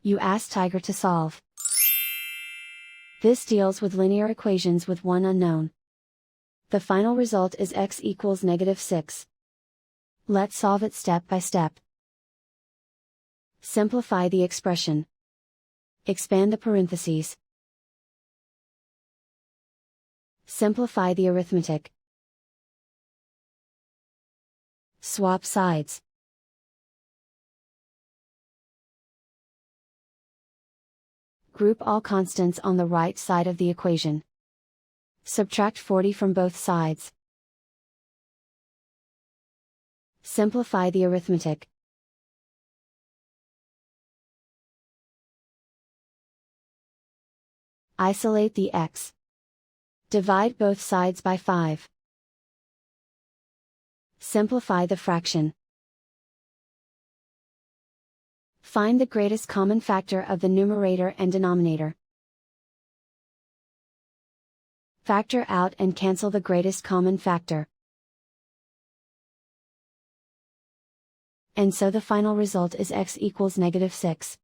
You ask Tiger to solve. This deals with linear equations with one unknown. The final result is x equals -6. Let's solve it step by step. Simplify the expression. Expand the parentheses. Simplify the arithmetic. Swap sides. Group all constants on the right side of the equation. Subtract 40 from both sides. Simplify the arithmetic. Isolate the x. Divide both sides by 5. Simplify the fraction. Find the greatest common factor of the numerator and denominator. Factor out and cancel the greatest common factor. And so the final result is x equals -6.